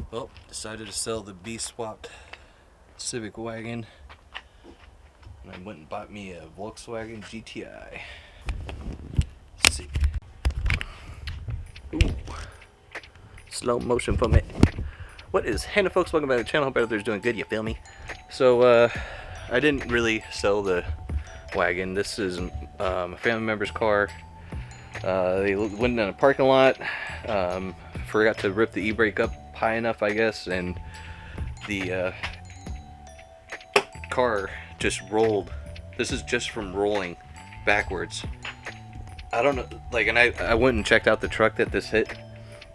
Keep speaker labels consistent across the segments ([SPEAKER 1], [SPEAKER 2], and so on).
[SPEAKER 1] Well, decided to sell the B-swapped Civic wagon, and I went and bought me a Volkswagen GTI. Let's see. Ooh. Slow motion for me. What is happening, folks? Welcome back to the channel. Hope everybody's doing good, you feel me? So, I didn't really sell the wagon. This is a family member's car. They went in a parking lot, forgot to rip the e-brake up high enough, I guess, and the car just rolled. This is just from rolling backwards. I don't know, like, and I went and checked out the truck that this hit.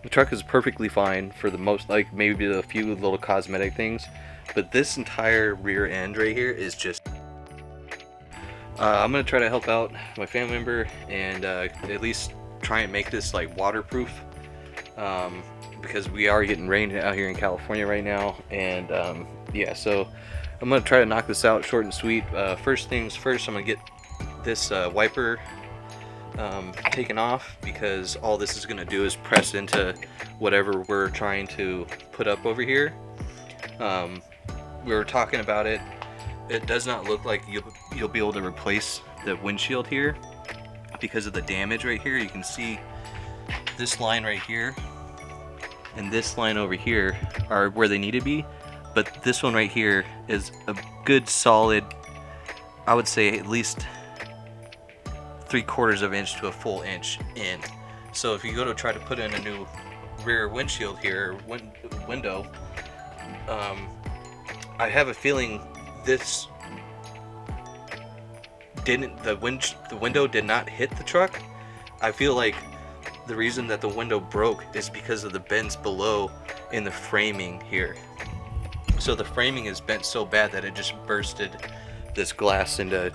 [SPEAKER 1] The truck is perfectly fine for the most, like, maybe a few little cosmetic things, but this entire rear end right here is just I'm gonna try to help out my family member and at least try and make this like waterproof, because we are getting rain out here in California right now, and yeah, so I'm gonna try to knock this out short and sweet. First things first, I'm gonna get this wiper taken off, because all this is gonna do is press into whatever we're trying to put up over here. We were talking about it. It does not look like you'll be able to replace the windshield here because of the damage right here. You can see this line right here and this line over here are where they need to be, but this one right here is a good solid, I would say at least 3/4 of an inch to a full inch in. So if you go to try to put in a new rear windshield here, window, I have a feeling this didn't, the window did not hit the truck. I feel like the reason that the window broke is because of the bends below in the framing here. So the framing is bent so bad that it just bursted this glass into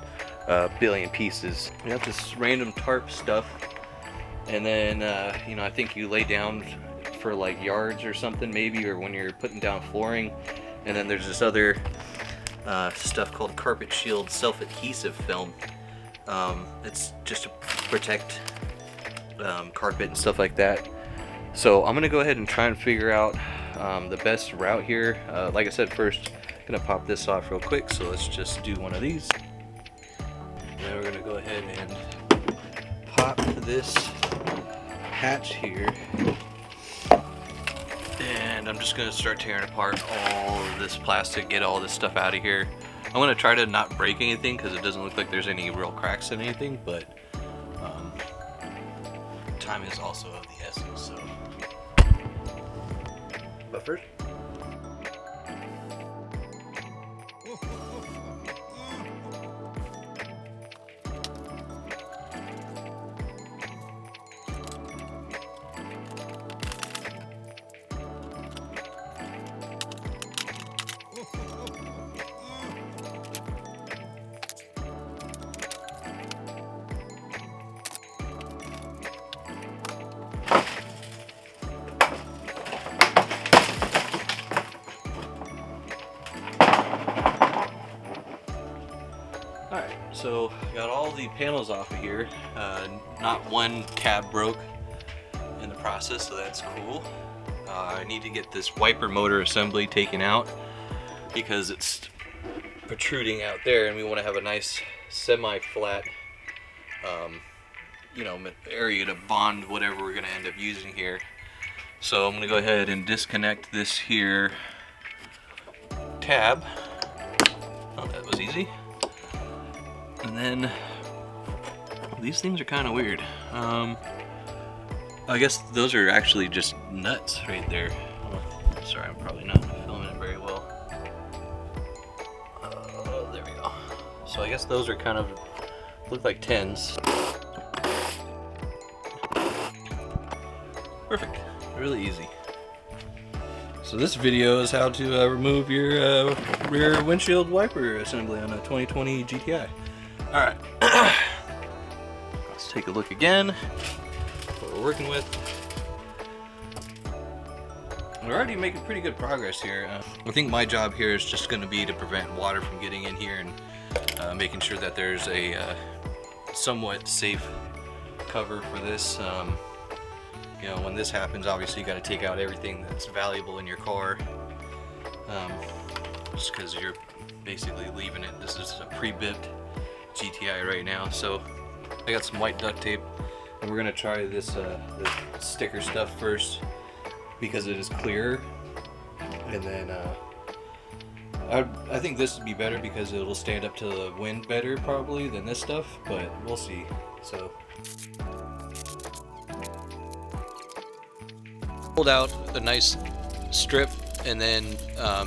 [SPEAKER 1] a billion pieces. We have this random tarp stuff, and then you know, I think you lay down for like yards or something maybe, or when you're putting down flooring. And then there's this other stuff called carpet shield self-adhesive film. It's just to protect carpet and stuff like that. So I'm gonna go ahead and try and figure out the best route here. Like I said, first I'm gonna pop this off real quick, so let's just do one of these. Now we're gonna go ahead and pop this hatch here, and I'm just gonna start tearing apart all of this plastic, get all this stuff out of here. I'm gonna try to not break anything because it doesn't look like there's any real cracks in anything, but time is also of the essence. So, but first, alright, so got all the panels off of here. Not one cab broke in the process, so that's cool. I need to get this wiper motor assembly taken out because it's protruding out there, and we want to have a nice semi-flat you know, area to bond whatever we're going to end up using here. So I'm going to go ahead and disconnect this here tab. Oh, that was easy. And then these things are kind of weird. I guess those are actually just nuts right there. Oh, sorry, I'm probably not filming it very well. There we go. So I guess those are kind of look like 10s. Perfect. Really easy. So this video is how to remove your rear windshield wiper assembly on a 2020 GTI. Alright, let's take a look again what we're working with. We're already making pretty good progress here. I think my job here is just going to be to prevent water from getting in here and making sure that there's a somewhat safe cover for this. you know, when this happens, obviously you got to take out everything that's valuable in your car, just because you're basically leaving it. This is a pre-bipped GTI right now, so I got some white duct tape, and we're gonna try this sticker stuff first because it is clearer, and then I think this would be better because it'll stand up to the wind better probably than this stuff, but we'll see. So pulled out a nice strip, and then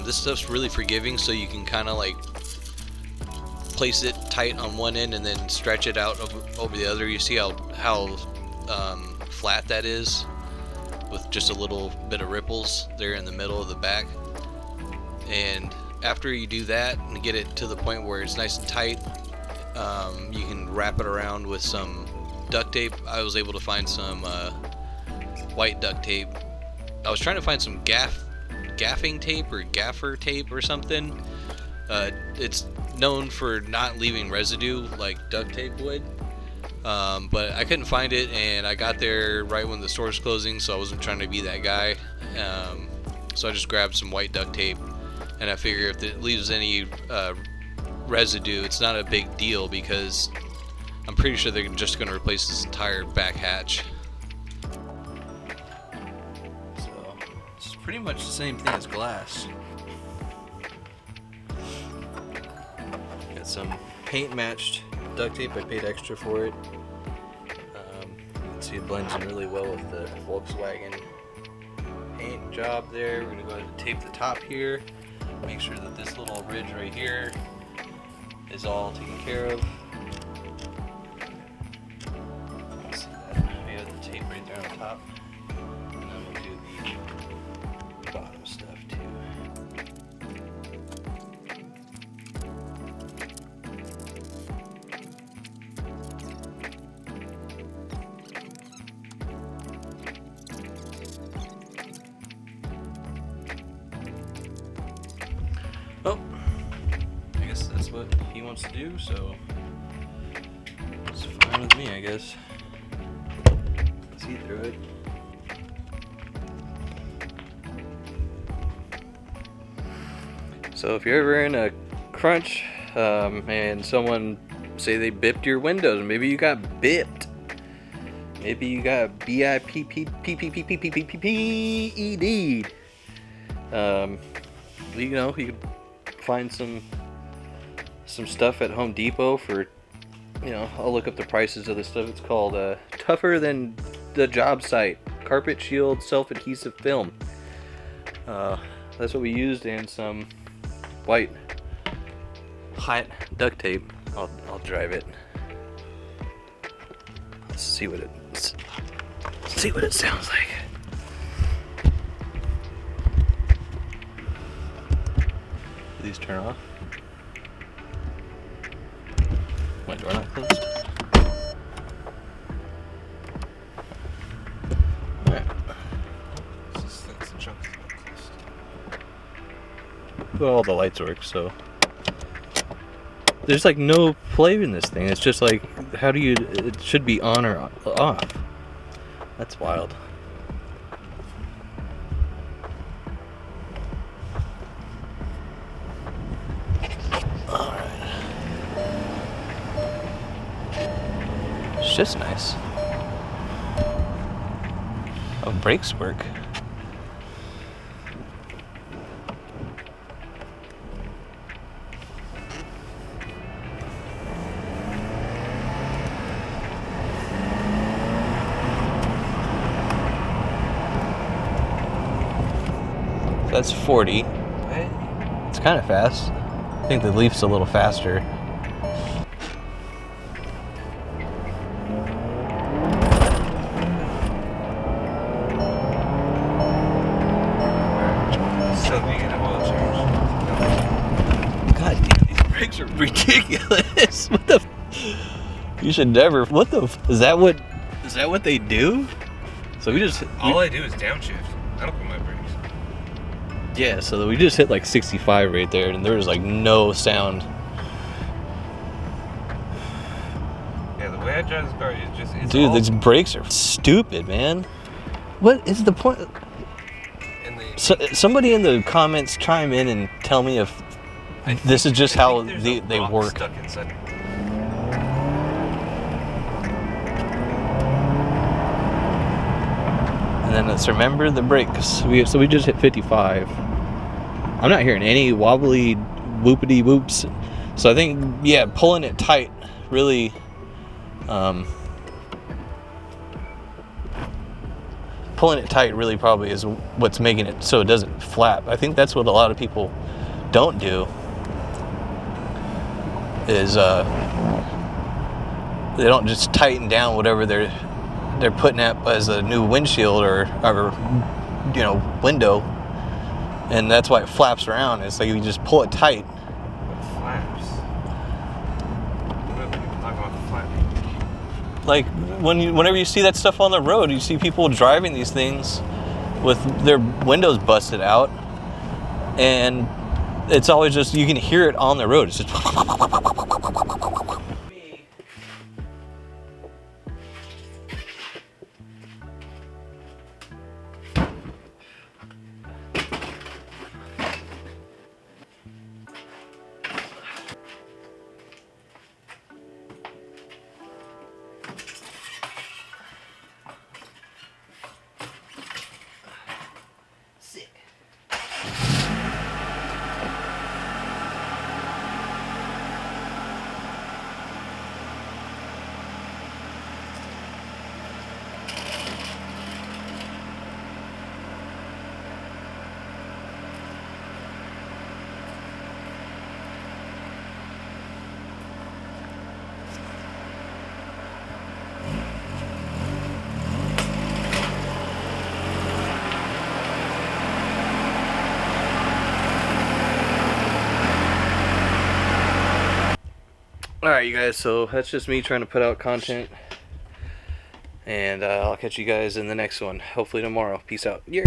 [SPEAKER 1] this stuff's really forgiving, so you can kind of like place it tight on one end and then stretch it out over the other. You see how flat that is with just a little bit of ripples there in the middle of the back. And after you do that and get it to the point where it's nice and tight, you can wrap it around with some duct tape. I was able to find some white duct tape. I was trying to find some gaffing tape or gaffer tape or something. It's known for not leaving residue like duct tape would, but I couldn't find it, and I got there right when the store was closing, so I wasn't trying to be that guy. So I just grabbed some white duct tape, and I figure if it leaves any residue, it's not a big deal because I'm pretty sure they're just going to replace this entire back hatch. So it's pretty much the same thing as glass. Got some paint matched duct tape. I paid extra for it. You can see it blends in really well with the Volkswagen paint job there. We're going to go ahead and tape the top here. Make sure that this little ridge right here is all taken care of. See that? We have the tape right there on top. And then we'll do the bottom stuff too. Oh, I guess that's what he wants to do, so it's fine with me, I guess. See through it. So if you're ever in a crunch and someone say they bipped your windows, maybe you got bipped. Maybe you got BIPPED. You know, you could find some stuff at Home Depot for, you know, I'll look up the prices of this stuff. It's called Tougher Than the Job Site Carpet Shield Self-Adhesive Film. That's what we used, and some white hot duct tape. I'll drive it. Let's see what it sounds like. Do these turn off? My door not closed? Alright. That's the chunk closed. Well, all the lights work, so. There's like no play in this thing. It's just like, how do you, it should be on or off. That's wild. It's just nice. Oh, brakes work. That's 40. It's kind of fast. I think the Leaf's a little faster. God damn, these brakes are ridiculous. What the? You should never. What the? Is that what they do? So we just.
[SPEAKER 2] All I do is downshift. I don't put my brakes.
[SPEAKER 1] Yeah, so we just hit like 65 right there, and there was like no sound.
[SPEAKER 2] Yeah, the way I drive this car is just.
[SPEAKER 1] Dude, these brakes are stupid, man. What is the point?
[SPEAKER 2] And they,
[SPEAKER 1] Somebody in the comments chime in and tell me if this is just how they work.
[SPEAKER 2] Stuck inside.
[SPEAKER 1] And then let's remember the brakes. So we just hit 55. I'm not hearing any wobbly whoopity whoops. So I think, yeah, pulling it tight really, probably is what's making it so it doesn't flap. I think that's what a lot of people don't do. Is they don't just tighten down whatever they're putting up as a new windshield or window, and that's why it flaps around. It's like you just pull it tight.
[SPEAKER 2] Flaps. What are people talking about flapping?
[SPEAKER 1] Like whenever you see that stuff on the road, you see people driving these things with their windows busted out, and it's always just, you can hear it on the road. It's just Alright, you guys, so that's just me trying to put out content, and I'll catch you guys in the next one, hopefully tomorrow. Peace out. Yeah.